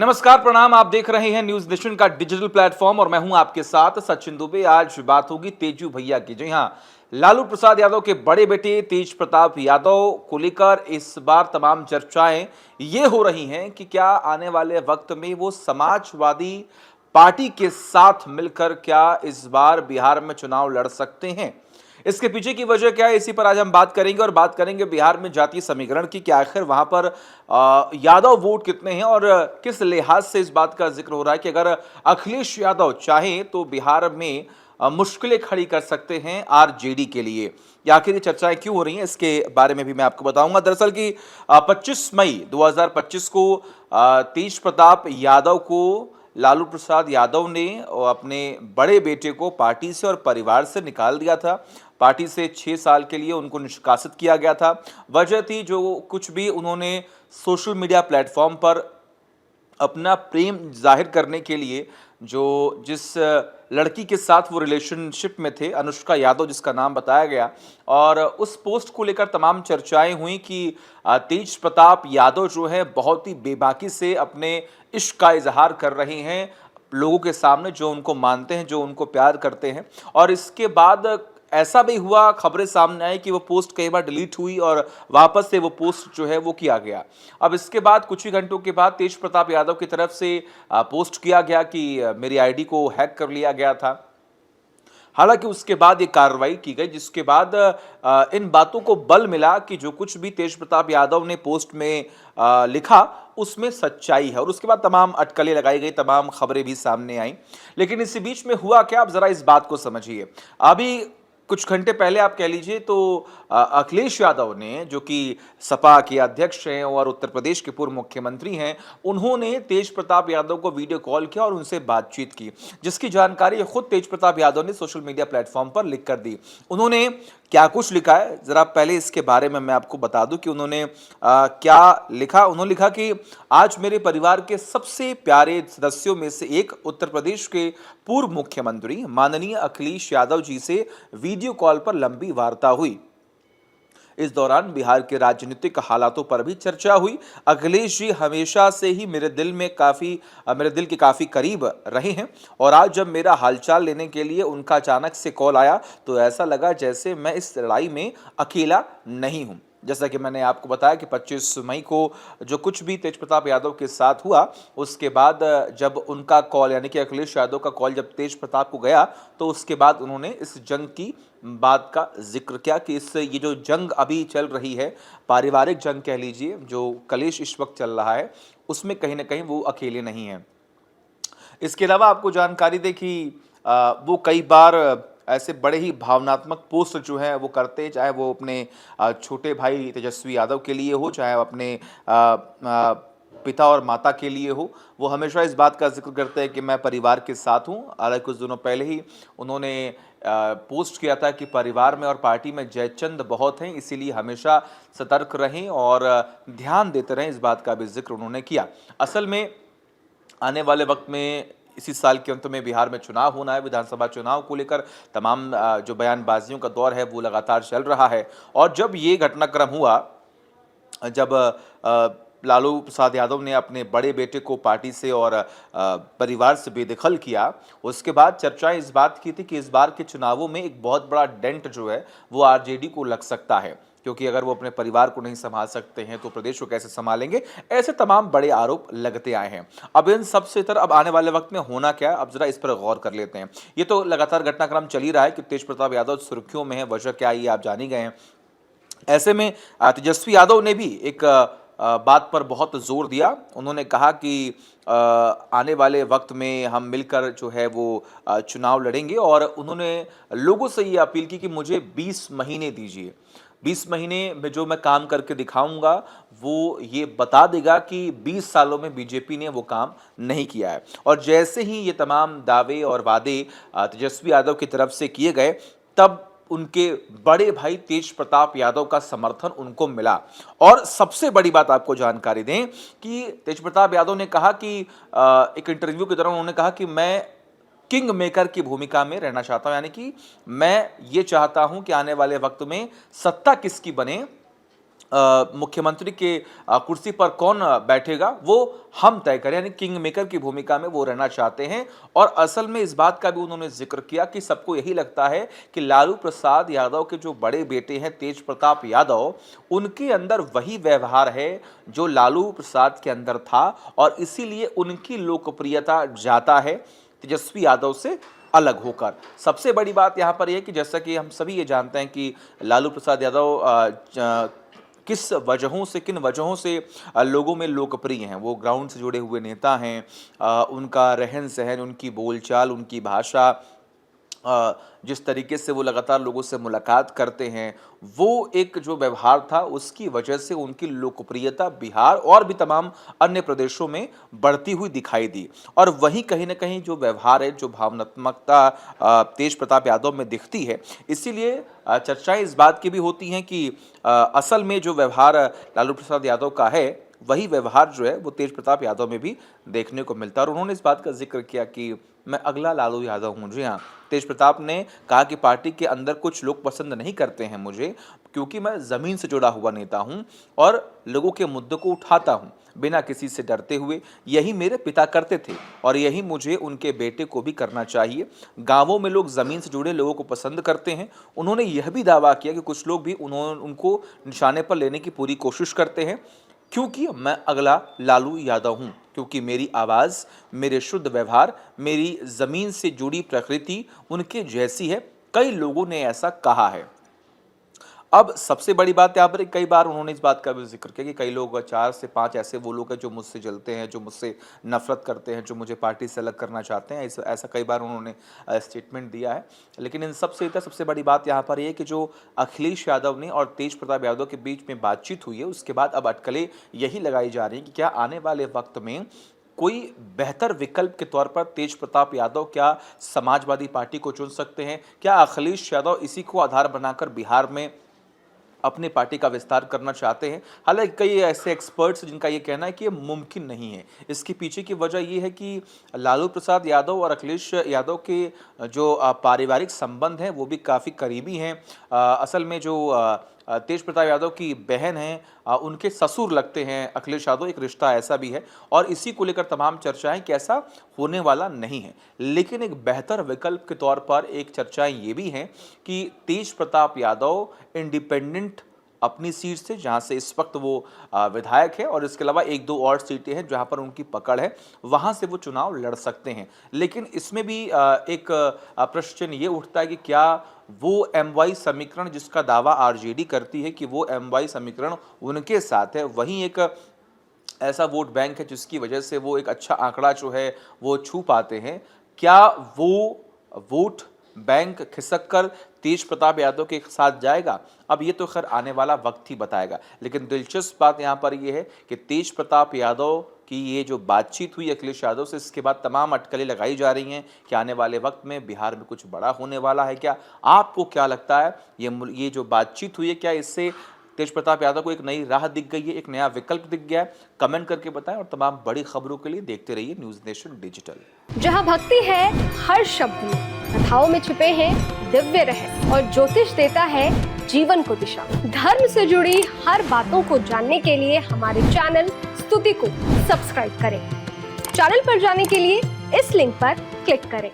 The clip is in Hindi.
नमस्कार, प्रणाम। आप देख रहे हैं न्यूज नेशन का डिजिटल प्लेटफॉर्म और मैं हूं आपके साथ सचिन दुबे। आज बात होगी तेजू भैया की। जी हां, लालू प्रसाद यादव के बड़े बेटे तेज प्रताप यादव को लेकर इस बार तमाम चर्चाएं ये हो रही हैं कि क्या आने वाले वक्त में वो समाजवादी पार्टी के साथ मिलकर क्या इस बार बिहार में चुनाव लड़ सकते हैं। इसके पीछे की वजह क्या है, इसी पर आज हम बात करेंगे और बात करेंगे बिहार में जातीय समीकरण की, कि आखिर वहां पर यादव वोट कितने हैं और किस लिहाज से इस बात का जिक्र हो रहा है कि अगर अखिलेश यादव चाहें तो बिहार में मुश्किलें खड़ी कर सकते हैं आरजेडी के लिए। या आखिर ये चर्चाएं क्यों हो रही हैं, इसके बारे में भी मैं आपको बताऊंगा। दरअसल कि 25 मई 2025 को तेज प्रताप यादव को लालू प्रसाद यादव ने अपने बड़े बेटे को पार्टी से और परिवार से निकाल दिया था। पार्टी से 6 साल के लिए उनको निष्कासित किया गया था। वजह थी जो कुछ भी उन्होंने सोशल मीडिया प्लेटफॉर्म पर अपना प्रेम जाहिर करने के लिए जिस लड़की के साथ वो रिलेशनशिप में थे, अनुष्का यादव जिसका नाम बताया गया, और उस पोस्ट को लेकर तमाम चर्चाएं हुई कि तेज प्रताप यादव जो है बहुत ही बेबाकी से अपने इश्क का इजहार कर रहे हैं लोगों के सामने, जो उनको मानते हैं, जो उनको प्यार करते हैं। और इसके बाद ऐसा भी हुआ, खबरें सामने आई कि वो पोस्ट कई बार डिलीट हुई और वापस से वो पोस्ट जो है वो किया गया। अब इसके बाद कुछ ही घंटों के बाद तेज प्रताप यादव की तरफ से पोस्ट किया गया कि मेरी आईडी को हैक कर लिया गया था। हालांकि उसके बाद ये कार्रवाई की गई, जिसके बाद इन बातों को बल मिला कि जो कुछ भी तेज प्रताप यादव ने पोस्ट में लिखा उसमें सच्चाई है, और उसके बाद तमाम अटकलें लगाई गई, तमाम खबरें भी सामने आई। लेकिन इसी बीच में हुआ क्या, अब जरा इस बात को समझिए। अभी कुछ घंटे पहले आप कह लीजिए तो अखिलेश यादव ने, जो कि सपा के अध्यक्ष हैं और उत्तर प्रदेश के पूर्व मुख्यमंत्री हैं, उन्होंने तेज प्रताप यादव को वीडियो कॉल किया और उनसे बातचीत की, जिसकी जानकारी खुद तेज प्रताप यादव ने सोशल मीडिया प्लेटफॉर्म पर लिख कर दी। उन्होंने क्या कुछ लिखा है, जरा पहले इसके बारे में मैं आपको बता दूं कि उन्होंने क्या लिखा। उन्होंने लिखा कि आज मेरे परिवार के सबसे प्यारे सदस्यों में से एक उत्तर प्रदेश के पूर्व मुख्यमंत्री माननीय अखिलेश यादव जी से वीडियो कॉल पर लंबी वार्ता हुई। इस दौरान बिहार के राजनीतिक हालातों पर भी चर्चा हुई। अखिलेश जी हमेशा से ही मेरे दिल के काफी करीब रहे हैं, और आज जब मेरा हालचाल लेने के लिए उनका अचानक से कॉल आया तो ऐसा लगा जैसे मैं इस लड़ाई में अकेला नहीं हूं। जैसा कि मैंने आपको बताया कि 25 मई को जो कुछ भी तेज प्रताप यादव के साथ हुआ, उसके बाद जब उनका कॉल, यानी कि अखिलेश यादव का कॉल जब तेज प्रताप को गया, तो उसके बाद उन्होंने इस जंग की बात का जिक्र किया कि ये जो जंग अभी चल रही है, पारिवारिक जंग कह लीजिए, जो कलेश इस वक्त चल रहा है, उसमें कहीं ना कहीं वो अकेले नहीं हैं। इसके अलावा आपको जानकारी दें कि वो कई बार ऐसे बड़े ही भावनात्मक पोस्ट जो है वो करते हैं, चाहे वो अपने छोटे भाई तेजस्वी यादव के लिए हो, चाहे अपने पिता और माता के लिए हो। वो हमेशा इस बात का जिक्र करते हैं कि मैं परिवार के साथ हूँ। हालांकि कुछ दिनों पहले ही उन्होंने पोस्ट किया था कि परिवार में और पार्टी में जयचंद बहुत हैं, इसीलिए हमेशा सतर्क रहें और ध्यान देते रहें, इस बात का भी जिक्र उन्होंने किया। असल में आने वाले वक्त में इसी साल के अंत में बिहार में चुनाव होना है। विधानसभा चुनाव को लेकर तमाम जो बयानबाजियों का दौर है वो लगातार चल रहा है, और जब ये घटनाक्रम हुआ, जब लालू प्रसाद यादव ने अपने बड़े बेटे को पार्टी से और परिवार से बेदखल किया, उसके बाद चर्चाएं इस बात की थी कि इस बार के चुनावों में एक बहुत बड़ा डेंट जो है वो आरजेडी को लग सकता है, क्योंकि अगर वो अपने परिवार को नहीं संभाल सकते हैं तो प्रदेश को कैसे संभालेंगे। ऐसे तमाम बड़े आरोप लगते आए हैं। अब इन सब से अब आने वाले वक्त में होना क्या है, अब जरा इस पर गौर कर लेते हैं। ये तो लगातार घटनाक्रम चल ही रहा है कि तेज प्रताप यादव सुर्खियों में है, वजह क्या है ये आप जान ही गए हैं। ऐसे में तेजस्वी यादव ने भी एक बात पर बहुत जोर दिया। उन्होंने कहा कि आने वाले वक्त में हम मिलकर जो है वो चुनाव लड़ेंगे, और उन्होंने लोगों से ये अपील की कि मुझे 20 महीने दीजिए। 20 महीने में जो मैं काम करके दिखाऊंगा वो ये बता देगा कि 20 सालों में बीजेपी ने वो काम नहीं किया है। और जैसे ही ये तमाम दावे और वादे तेजस्वी यादव की तरफ से किए गए, तब उनके बड़े भाई तेज प्रताप यादव का समर्थन उनको मिला। और सबसे बड़ी बात आपको जानकारी दें कि तेज प्रताप यादव ने कहा कि एक इंटरव्यू के दौरान उन्होंने कहा कि मैं किंग मेकर की भूमिका में रहना चाहता हूं, यानी कि मैं ये चाहता हूं कि आने वाले वक्त में सत्ता किसकी बने, मुख्यमंत्री के कुर्सी पर कौन बैठेगा वो हम तय करें, यानी किंग मेकर की भूमिका में वो रहना चाहते हैं। और असल में इस बात का भी उन्होंने जिक्र किया कि सबको यही लगता है कि लालू प्रसाद यादव के जो बड़े बेटे हैं तेज प्रताप यादव, उनके अंदर वही व्यवहार है जो लालू प्रसाद के अंदर था और इसीलिए उनकी लोकप्रियता ज्यादा है तेजस्वी यादव से अलग होकर। सबसे बड़ी बात यहाँ पर यह कि जैसा कि हम सभी ये जानते हैं कि लालू प्रसाद यादव किस वजहों से, किन वजहों से लोगों में लोकप्रिय हैं। वो ग्राउंड से जुड़े हुए नेता हैं। उनका रहन सहन, उनकी बोलचाल, उनकी भाषा, जिस तरीके से वो लगातार लोगों से मुलाकात करते हैं, वो एक जो व्यवहार था उसकी वजह से उनकी लोकप्रियता बिहार और भी तमाम अन्य प्रदेशों में बढ़ती हुई दिखाई दी। और वहीं कहीं ना कहीं जो व्यवहार है, जो भावनात्मकता तेज प्रताप यादव में दिखती है, इसीलिए चर्चाएं इस बात की भी होती हैं कि असल में जो व्यवहार लालू प्रसाद यादव का है वही व्यवहार जो है वो तेज प्रताप यादव में भी देखने को मिलता है। और उन्होंने इस बात का जिक्र किया कि मैं अगला लालू यादव हूं। जी हाँ, तेज प्रताप ने कहा कि पार्टी के अंदर कुछ लोग पसंद नहीं करते हैं मुझे, क्योंकि मैं जमीन से जुड़ा हुआ नेता हूं और लोगों के मुद्दों को उठाता हूं बिना किसी से डरते हुए। यही मेरे पिता करते थे और यही मुझे उनके बेटे को भी करना चाहिए। गांवों में लोग जमीन से जुड़े लोगों को पसंद करते हैं। उन्होंने यह भी दावा किया कि कुछ लोग भी उनको निशाने पर लेने की पूरी कोशिश करते हैं, क्योंकि मैं अगला लालू यादव हूं, क्योंकि मेरी आवाज़, मेरे शुद्ध व्यवहार, मेरी ज़मीन से जुड़ी प्रकृति उनके जैसी है। कई लोगों ने ऐसा कहा है। अब सबसे बड़ी बात यहाँ पर, कई बार उन्होंने इस बात का भी जिक्र किया कि कई लोग, 4 से 5 ऐसे वो लोग हैं जो मुझसे जलते हैं, जो मुझसे नफरत करते हैं, जो मुझे पार्टी से अलग करना चाहते हैं। ऐसा कई बार उन्होंने स्टेटमेंट दिया है। लेकिन इन सबसे बड़ी बात यहाँ पर ये कि जो अखिलेश यादव ने और तेज प्रताप यादव के बीच में बातचीत हुई है, उसके बाद अब अटकलें यही लगाई जा रही हैं कि क्या आने वाले वक्त में कोई बेहतर विकल्प के तौर पर तेज प्रताप यादव क्या समाजवादी पार्टी को चुन सकते हैं? क्या अखिलेश यादव इसी को आधार बनाकर बिहार में अपनी पार्टी का विस्तार करना चाहते हैं? हालांकि कई ऐसे एक्सपर्ट्स जिनका ये कहना है कि ये मुमकिन नहीं है। इसके पीछे की वजह ये है कि लालू प्रसाद यादव और अखिलेश यादव के जो पारिवारिक संबंध हैं वो भी काफ़ी करीबी हैं। असल में जो तेज प्रताप यादव की बहन हैं, उनके ससुर लगते हैं अखिलेश यादव, एक रिश्ता ऐसा भी है। और इसी को लेकर तमाम चर्चाएं कि ऐसा होने वाला नहीं है। लेकिन एक बेहतर विकल्प के तौर पर एक चर्चाएं ये भी हैं कि तेज प्रताप यादव इंडिपेंडेंट अपनी सीट से, जहां से इस वक्त वो विधायक है, और इसके अलावा 1-2 और सीटें हैं जहां पर उनकी पकड़ है, वहां से वो चुनाव लड़ सकते हैं। लेकिन इसमें भी एक प्रश्न ये उठता है कि क्या वो MY समीकरण जिसका दावा RJD करती है कि वो MY समीकरण उनके साथ है, वहीं एक ऐसा वोट बैंक है जिसकी वजह से वो एक अच्छा आंकड़ा जो है वो छू पाते हैं, क्या वो वोट बैंक खिसक कर तेज प्रताप यादव के साथ जाएगा? अब ये तो खैर आने वाला वक्त ही बताएगा। लेकिन दिलचस्प बात यहाँ पर ये है कि तेज प्रताप यादव की ये जो बातचीत हुई अखिलेश यादव से, इसके बाद तमाम अटकलें लगाई जा रही हैं कि आने वाले वक्त में बिहार में कुछ बड़ा होने वाला है क्या? आपको क्या लगता है, ये जो बातचीत हुई है, क्या इससे तेज प्रताप यादव को एक नई राह दिख गई है, एक नया विकल्प दिख गया है? कमेंट करके बताएं और तमाम बड़ी खबरों के लिए देखते रहिए न्यूज़ नेशन डिजिटल। जहां भक्ति है हर शब्द में, कथाओं में छिपे हैं दिव्य रहस्य और ज्योतिष देता है जीवन को दिशा। धर्म से जुड़ी हर बातों को जानने के लिए हमारे चैनल स्तुति को सब्सक्राइब करें। चैनल पर जाने के लिए इस लिंक पर क्लिक करें।